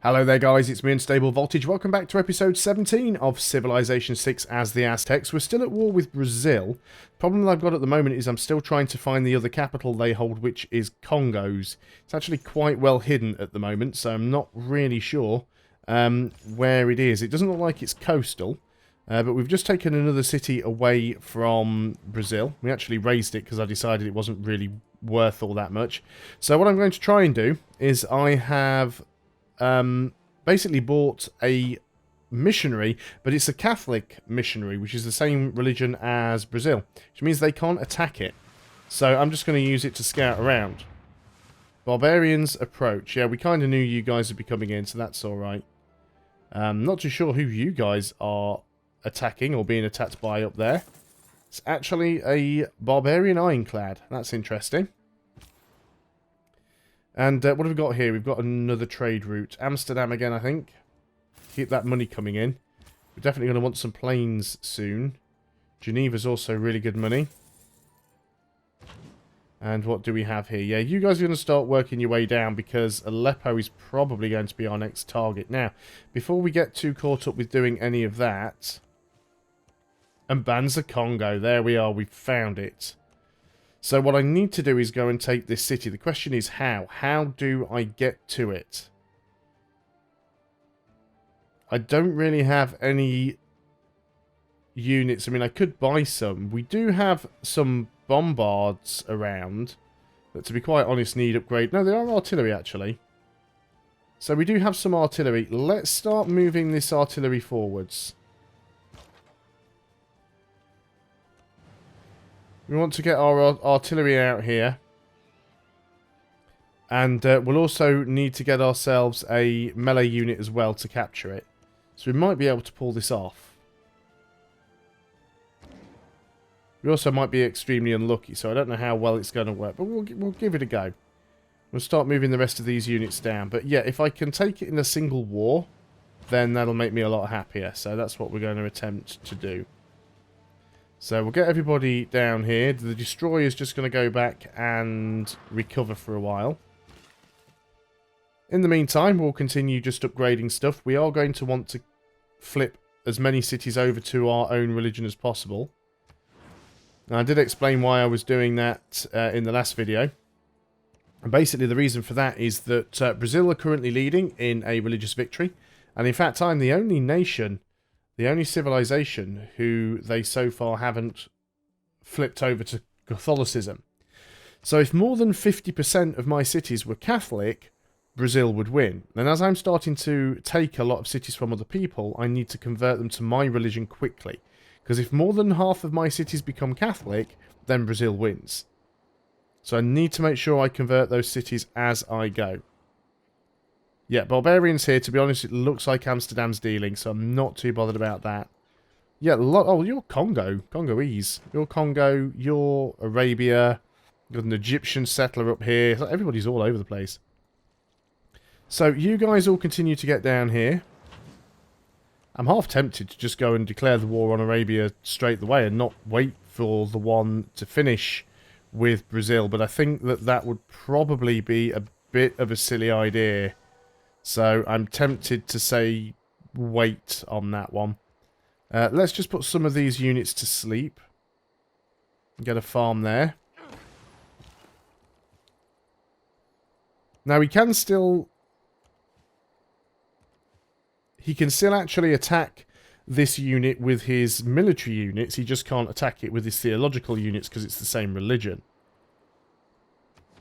Hello there guys, it's me Unstable Voltage. Welcome back to episode 17 of Civilization 6 as the Aztecs. We're still at war with Brazil. The problem that I've got at the moment is I'm still trying to find the other capital they hold, which is Congo's. It's actually quite well hidden at the moment, so I'm not really sure where it is. It doesn't look like it's coastal, but we've just taken another city away from Brazil. We actually raised it because I decided it wasn't really worth all that much. So what I'm going to try and do is I have basically bought a missionary, but it's a Catholic missionary, which is the same religion as Brazil, which means they can't attack it. So I'm just going to use it to scout around. Barbarians approach. Yeah, we kind of knew you guys would be coming in, so that's alright. Not too sure who you guys are attacking or being attacked by up there. It's actually a barbarian ironclad. That's interesting. And what have we got here? We've got another trade route. Amsterdam again, I think. Keep that money coming in. We're definitely going to want some planes soon. Geneva's also really good money. And what do we have here? Yeah, you guys are going to start working your way down because Aleppo is probably going to be our next target. Now, before we get too caught up with doing any of that... And Banza Congo. There we are. We've found it. So what I need to do is go and take this city. The question is how? How do I get to it? I don't really have any units. I mean, I could buy some. We do have some bombards around that, to be quite honest, need upgrade. No, they are artillery, actually. So we do have some artillery. Let's start moving this artillery forwards. We want to get our artillery out here. And we'll also need to get ourselves a melee unit as well to capture it. So we might be able to pull this off. We also might be extremely unlucky, so I don't know how well it's going to work. But we'll give it a go. We'll start moving the rest of these units down. But yeah, if I can take it in a single war, then that'll make me a lot happier. So that's what we're going to attempt to do. So we'll get everybody down here. The destroyer's just going to go back and recover for a while. In the meantime, we'll continue just upgrading stuff. We are going to want to flip as many cities over to our own religion as possible. Now, I did explain why I was doing that in the last video. And basically the reason for that is that Brazil are currently leading in a religious victory. And in fact, I'm the only nation... The only civilization who they so far haven't flipped over to Catholicism. So if more than 50% of my cities were Catholic, Brazil would win. And as I'm starting to take a lot of cities from other people, I need to convert them to my religion quickly. Because if more than half of my cities become Catholic, then Brazil wins. So I need to make sure I convert those cities as I go. Yeah, barbarians here. To be honest, it looks like Amsterdam's dealing, so I'm not too bothered about that. Yeah, oh, you're Congo. Congolese. You're Congo. You're Arabia. You've got an Egyptian settler up here. Everybody's all over the place. So you guys all continue to get down here. I'm half tempted to just go and declare the war on Arabia straight away and not wait for the one to finish with Brazil. But I think that that would probably be a bit of a silly idea. So I'm tempted to say wait on that one. Let's just put some of these units to sleep. Get a farm there. Now he can still actually attack this unit with his military units. He just can't attack it with his theological units because it's the same religion.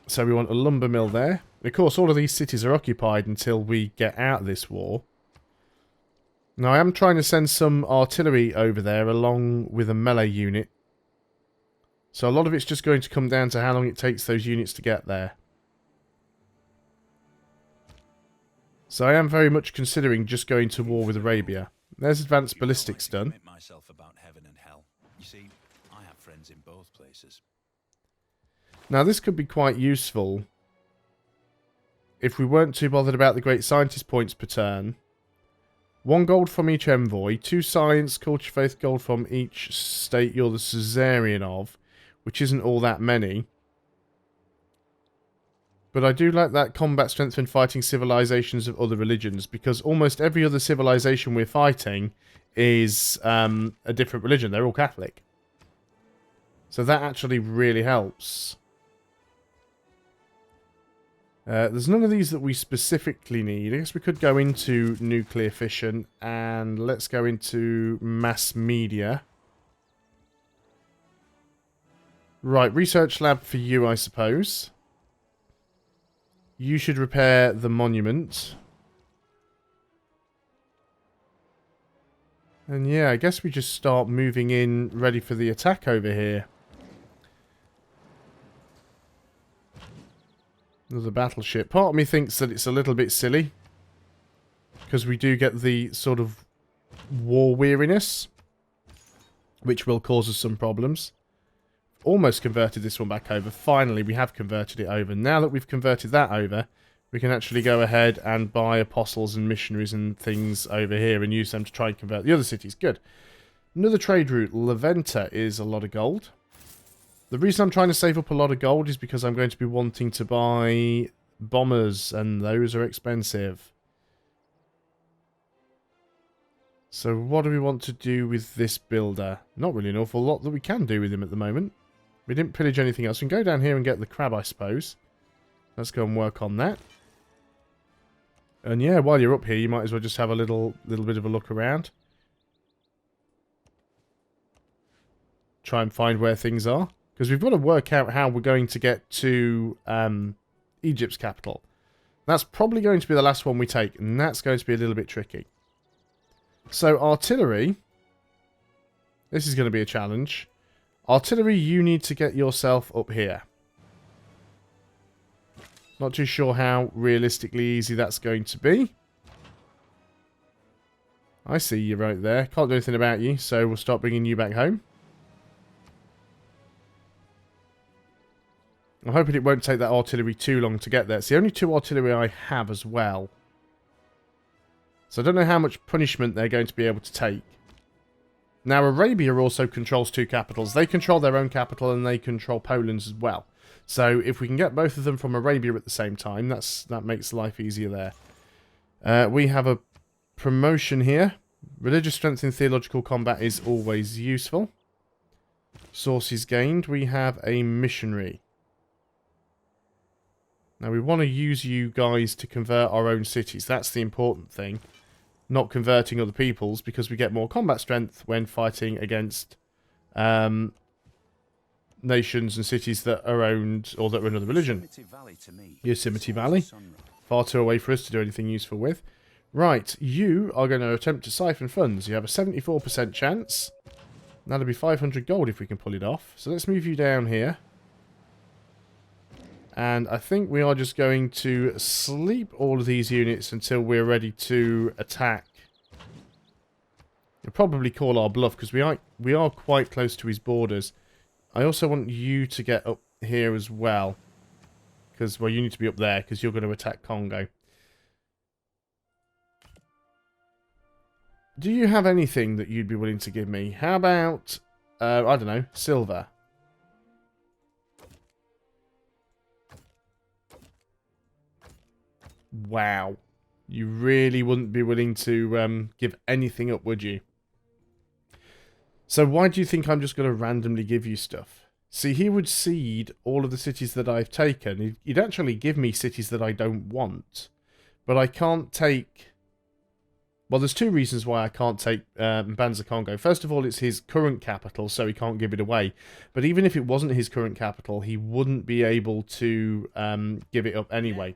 So we want a lumber mill there. Of course, all of these cities are occupied until we get out of this war. Now, I am trying to send some artillery over there along with a melee unit. So a lot of it's just going to come down to how long it takes those units to get there. So I am very much considering just going to war with Arabia. There's advanced ballistics done. Now this could be quite useful if we weren't too bothered about the great scientist points per turn. 1 gold from each envoy, 2 science, culture, faith gold from each state you're the suzerain of, which isn't all that many. But I do like that combat strength when fighting civilizations of other religions, because almost every other civilization we're fighting is a different religion. They're all Catholic. So that actually really helps. There's none of these that we specifically need. I guess we could go into nuclear fission, and let's go into mass media. Right, research lab for you, I suppose. You should repair the monument. And yeah, I guess we just start moving in, ready for the attack over here. Another battleship. Part of me thinks that it's a little bit silly, because we do get the sort of war weariness, which will cause us some problems. Almost converted this one back over. Finally, we have converted it over. Now that we've converted that over, we can actually go ahead and buy apostles and missionaries and things over here and use them to try and convert the other cities. Good. Another trade route. Leventa is a lot of gold. The reason I'm trying to save up a lot of gold is because I'm going to be wanting to buy bombers, and those are expensive. So what do we want to do with this builder? Not really an awful lot that we can do with him at the moment. We didn't pillage anything else. We can go down here and get the crab, I suppose. Let's go and work on that. And yeah, while you're up here, you might as well just have a little bit of a look around. Try and find where things are. Because we've got to work out how we're going to get to Egypt's capital. That's probably going to be the last one we take, and that's going to be a little bit tricky. So, artillery. This is going to be a challenge. Artillery, you need to get yourself up here. Not too sure how realistically easy that's going to be. I see you right there. Can't do anything about you, so we'll start bringing you back home. I'm hoping it won't take that artillery too long to get there. It's the only 2 artillery I have as well. So I don't know how much punishment they're going to be able to take. Now, Arabia also controls 2 capitals. They control their own capital, and they control Poland's as well. So if we can get both of them from Arabia at the same time, that makes life easier there. We have a promotion here. Religious strength in theological combat is always useful. Sources gained. We have a missionary. Now, we want to use you guys to convert our own cities. That's the important thing. Not converting other people's, because we get more combat strength when fighting against nations and cities that are owned or that are another religion. Yosemite Valley. Far too away for us to do anything useful with. Right, you are going to attempt to siphon funds. You have a 74% chance. That'll be 500 gold if we can pull it off. So let's move you down here. And I think we are just going to sleep all of these units until we're ready to attack. We'll probably call our bluff, because we are quite close to his borders. I also want you to get up here as well. Because, well, you need to be up there, because you're going to attack Congo. Do you have anything that you'd be willing to give me? How about, I don't know, silver? Wow. You really wouldn't be willing to give anything up, would you? So why do you think I'm just going to randomly give you stuff? See, he would cede all of the cities that I've taken. He'd actually give me cities that I don't want. But I can't take... Well, there's 2 reasons why I can't take Mbanza Congo. First of all, it's his current capital, so he can't give it away. But even if it wasn't his current capital, he wouldn't be able to give it up anyway.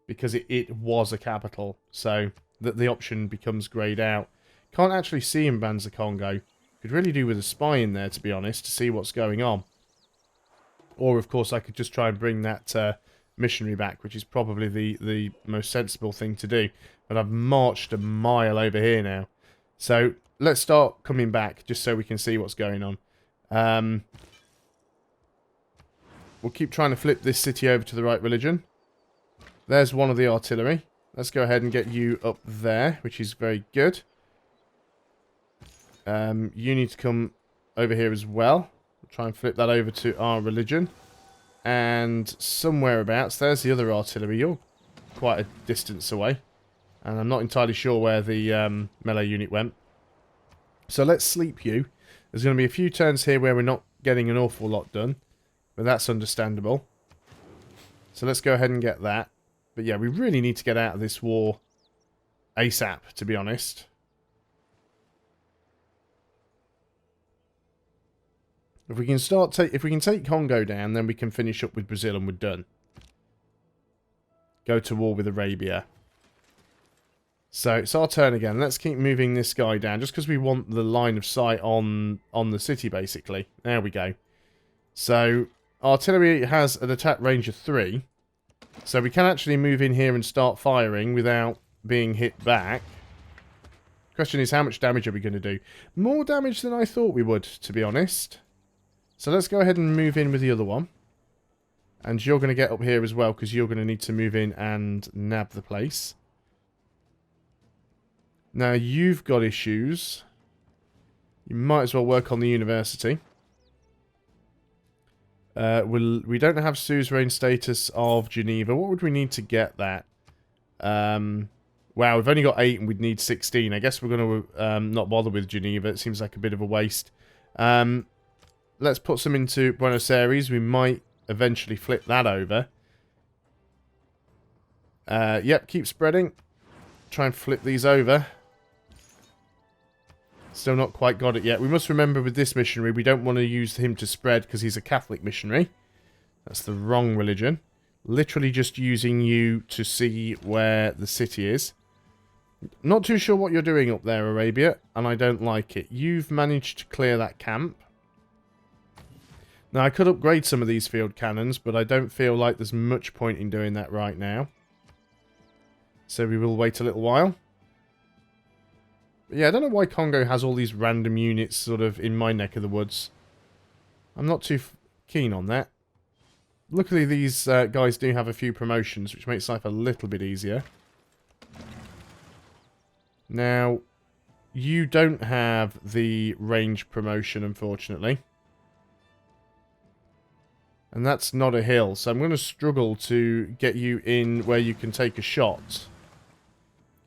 Because it was a capital, so that the option becomes greyed out. Can't actually see Mbanza Congo. Could really do with a spy in there, to be honest, to see what's going on. Or, of course, I could just try and bring that missionary back, which is probably the most sensible thing to do. But I've marched a mile over here now. So, let's start coming back, just so we can see what's going on. We'll keep trying to flip this city over to the right religion. There's one of the artillery. Let's go ahead and get you up there, which is very good. You need to come over here as well. We'll try and flip that over to our religion. and somewhere abouts, there's the other artillery. You're quite a distance away. And I'm not entirely sure where the melee unit went. So let's sleep you. There's going to be a few turns here where we're not getting an awful lot done. But that's understandable. So let's go ahead and get that. But yeah, we really need to get out of this war ASAP, to be honest. If we can take Congo down, then we can finish up with Brazil and we're done. Go to war with Arabia. So it's our turn again. Let's keep moving this guy down, just because we want the line of sight on the city, basically. There we go. So artillery has an attack range of 3. So we can actually move in here and start firing without being hit back. Question is, how much damage are we going to do? More damage than I thought we would, to be honest. So let's go ahead and move in with the other one. And you're going to get up here as well, because you're going to need to move in and nab the place. Now, you've got issues. You might as well work on the university. We don't have suzerain status of Geneva. What would we need to get that? Wow, we've only got 8 and we'd need 16. I guess we're going to not bother with Geneva. It seems like a bit of a waste. Let's put some into Buenos Aires. We might eventually flip that over. Yep, keep spreading. Try and flip these over. Still not quite got it yet. We must remember with this missionary, we don't want to use him to spread because he's a Catholic missionary. That's the wrong religion. Literally just using you to see where the city is. Not too sure what you're doing up there, Arabia, and I don't like it. You've managed to clear that camp. Now, I could upgrade some of these field cannons, but I don't feel like there's much point in doing that right now. So we will wait a little while. But yeah, I don't know why Congo has all these random units sort of in my neck of the woods. I'm not too keen on that. Luckily, these guys do have a few promotions, which makes life a little bit easier. Now, you don't have the range promotion, unfortunately. And that's not a hill, so I'm going to struggle to get you in where you can take a shot.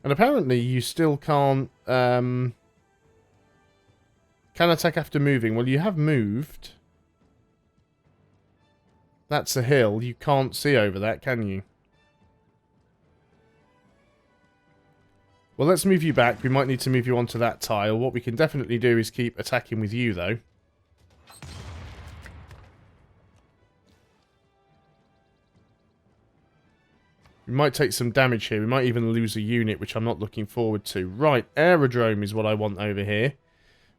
And apparently you still can't... can attack after moving. Well, you have moved. That's a hill. You can't see over that, can you? Well, let's move you back. We might need to move you onto that tile. What we can definitely do is keep attacking with you, though. We might take some damage here. We might even lose a unit, which I'm not looking forward to. Right, aerodrome is what I want over here.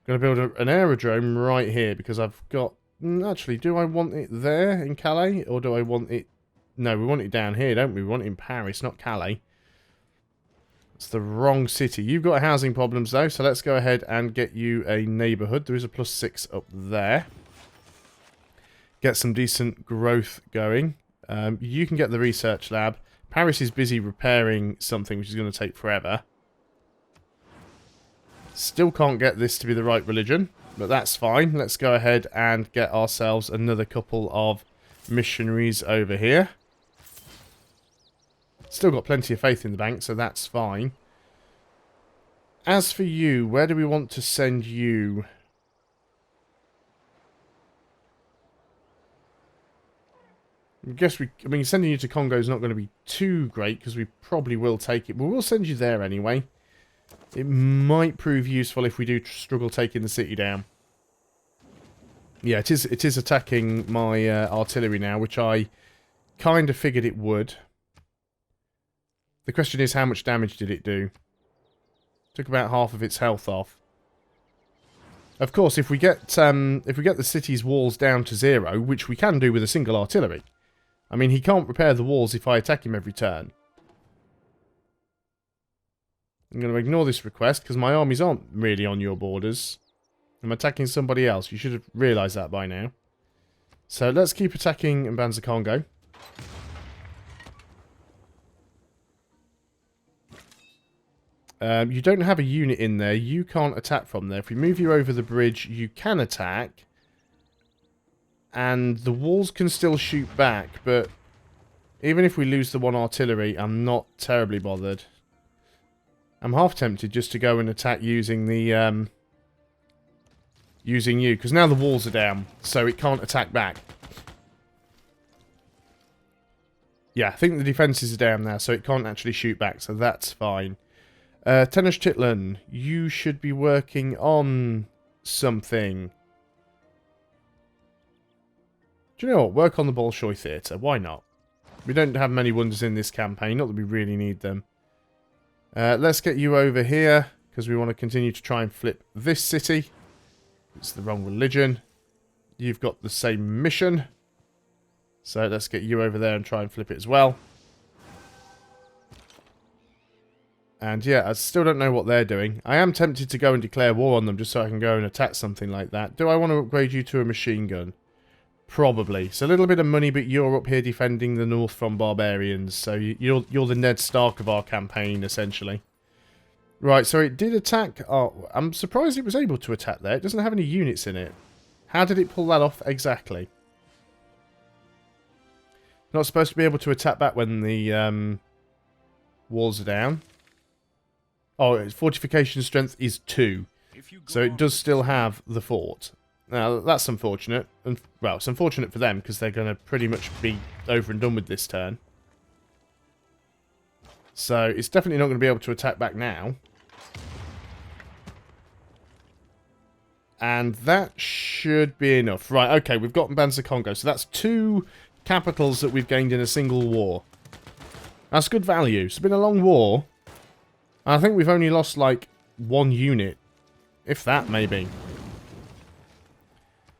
I'm going to build an aerodrome right here, because I've got... Actually, do I want it there in Calais? Or do I want it... No, we want it down here, don't we? We want it in Paris, not Calais. It's the wrong city. You've got housing problems, though, so let's go ahead and get you a neighbourhood. There is a +6 up there. Get some decent growth going. You can get the research lab. Paris is busy repairing something, which is going to take forever. Still can't get this to be the right religion, but that's fine. Let's go ahead and get ourselves another couple of missionaries over here. Still got plenty of faith in the bank, so that's fine. As for you, where do we want to send you? I mean, sending you to Congo is not going to be too great, because we probably will take it. But we'll send you there anyway. It might prove useful if we do struggle taking the city down. Yeah, it is attacking my artillery now, which I kind of figured it would. The question is, how much damage did it do? Took about half of its health off. Of course, if we get the city's walls down to 0, which we can do with a single artillery. I mean, he can't repair the walls if I attack him every turn. I'm going to ignore this request, because my armies aren't really on your borders. I'm attacking somebody else. You should have realised that by now. So let's keep attacking Mbanza Congo. You don't have a unit in there. You can't attack from there. If we move you over the bridge, you can attack. And the walls can still shoot back, but even if we lose the one artillery, I'm not terribly bothered. I'm half tempted just to go and attack using the, using you, because now the walls are down, so it can't attack back. Yeah, I think the defences are down now, so it can't actually shoot back, so that's fine. Tennis Chitlin, you should be working on something. Do you know what? Work on the Bolshoi Theatre. Why not? We don't have many wonders in this campaign, not that we really need them. Let's get you over here, because we want to continue to try and flip this city. It's the wrong religion. You've got the same mission. So let's get you over there and try and flip it as well. And yeah, I still don't know what they're doing. I am tempted to go and declare war on them just so I can go and attack something like that. Do I want to upgrade you to a machine gun? Probably. It's a little bit of money, but you're up here defending the north from barbarians. So you're the Ned Stark of our campaign, essentially. Right, so it did attack. Oh, I'm surprised it was able to attack there. It doesn't have any units in it. How did it pull that off exactly? Not supposed to be able to attack back when the walls are down. Oh, its fortification strength is 2. So it does still have the fort. Now, that's unfortunate. And, well, it's unfortunate for them, because they're going to pretty much be over and done with this turn. So, it's definitely not going to be able to attack back now. And that should be enough. Right, okay, we've got Mbanza Congo. So that's 2 capitals that we've gained in a single war. That's good value. It's been a long war. I think we've only lost, like, 1 unit. If that, maybe.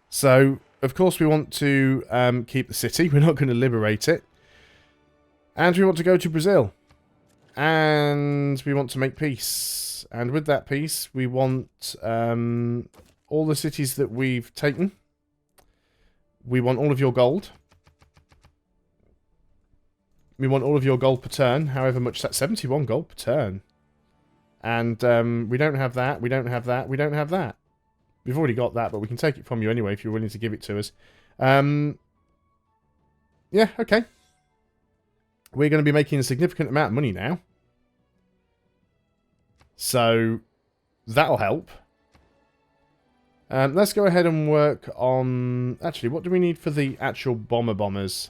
So, of course, we want to keep the city. We're not going to liberate it. And we want to go to Brazil. And we want to make peace. And with that peace, we want all the cities that we've taken. We want all of your gold. We want all of your gold per turn, however much that's 71 gold per turn. And we don't have that, we don't have that, we don't have that. We've already got that, but we can take it from you anyway if you're willing to give it to us. Yeah, okay. We're going to be making a significant amount of money now. So, that'll help. Let's go ahead and work on... Actually, what do we need for the actual bombers?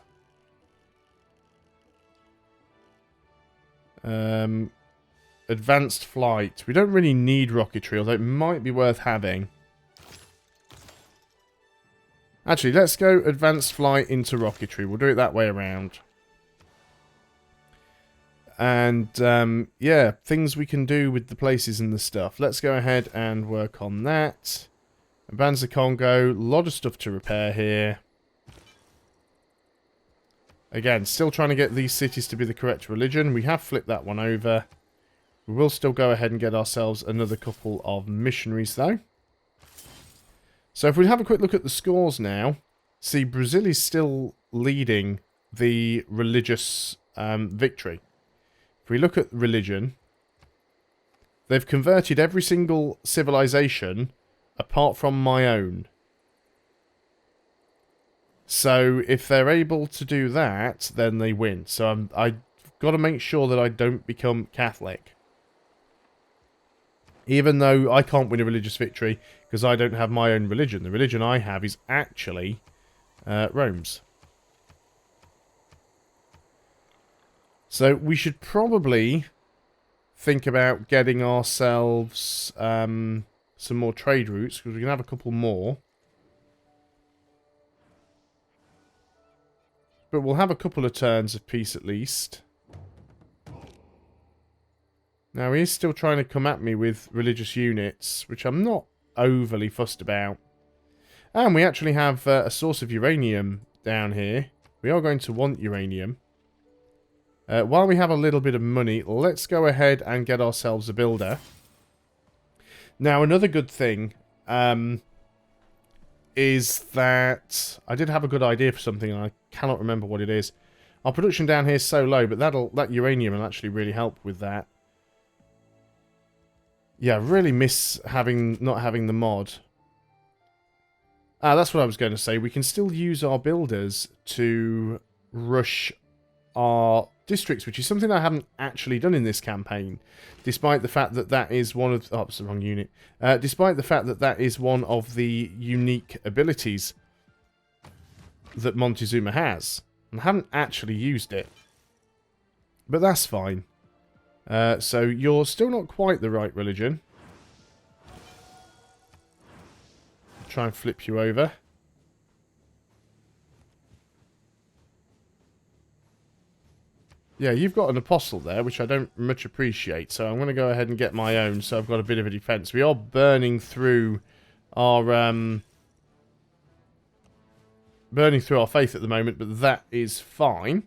Advanced flight. We don't really need rocketry, although it might be worth having. Actually, let's go advanced flight into rocketry. We'll do it that way around. And, yeah, things we can do with the places and the stuff. Let's go ahead and work on that. Banza Congo, a lot of stuff to repair here. Again, still trying to get these cities to be the correct religion. We have flipped that one over. We will still go ahead and get ourselves another couple of missionaries, though. So if we have a quick look at the scores now, see, Brazil is still leading the religious victory. If we look at religion, they've converted every single civilization apart from my own. So if they're able to do that, then they win. So I've got to make sure that I don't become Catholic. Even though I can't win a religious victory because I don't have my own religion. The religion I have is actually Rome's. So we should probably think about getting ourselves some more trade routes, because we can have a couple more. But we'll have a couple of turns of peace at least. Now, he is still trying to come at me with religious units, which I'm not overly fussed about. And we actually have a source of uranium down here. We are going to want uranium. While we have a little bit of money, let's go ahead and get ourselves a builder. Now, another good thing is that I did have a good idea for something, and I cannot remember what it is. Our production down here is so low, but that uranium will actually really help with that. Yeah, I really miss not having the mod. That's what I was going to say. We can still use our builders to rush our districts, which is something I haven't actually done in this campaign, despite the fact that that is one of... Oh, it's the wrong unit. Despite the fact that that is one of the unique abilities that Montezuma has. I haven't actually used it. But that's fine. So you're still not quite the right religion. Try and flip you over. Yeah, you've got an apostle there, which I don't much appreciate. So I'm going to go ahead and get my own, so I've got a bit of a defense. We are burning through our faith at the moment, but that is fine.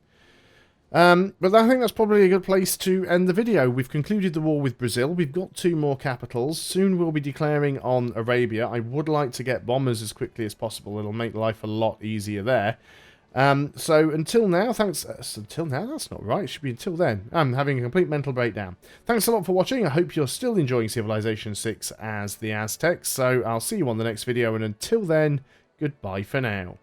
But I think that's probably a good place to end the video. We've concluded the war with Brazil. We've got 2 more capitals. Soon we'll be declaring on Arabia. I would like to get bombers as quickly as possible. It'll make life a lot easier there. So until now, thanks... until now? That's not right. It should be until then. I'm having a complete mental breakdown. Thanks a lot for watching. I hope you're still enjoying Civilization 6 as the Aztecs. So I'll see you on the next video. And until then, goodbye for now.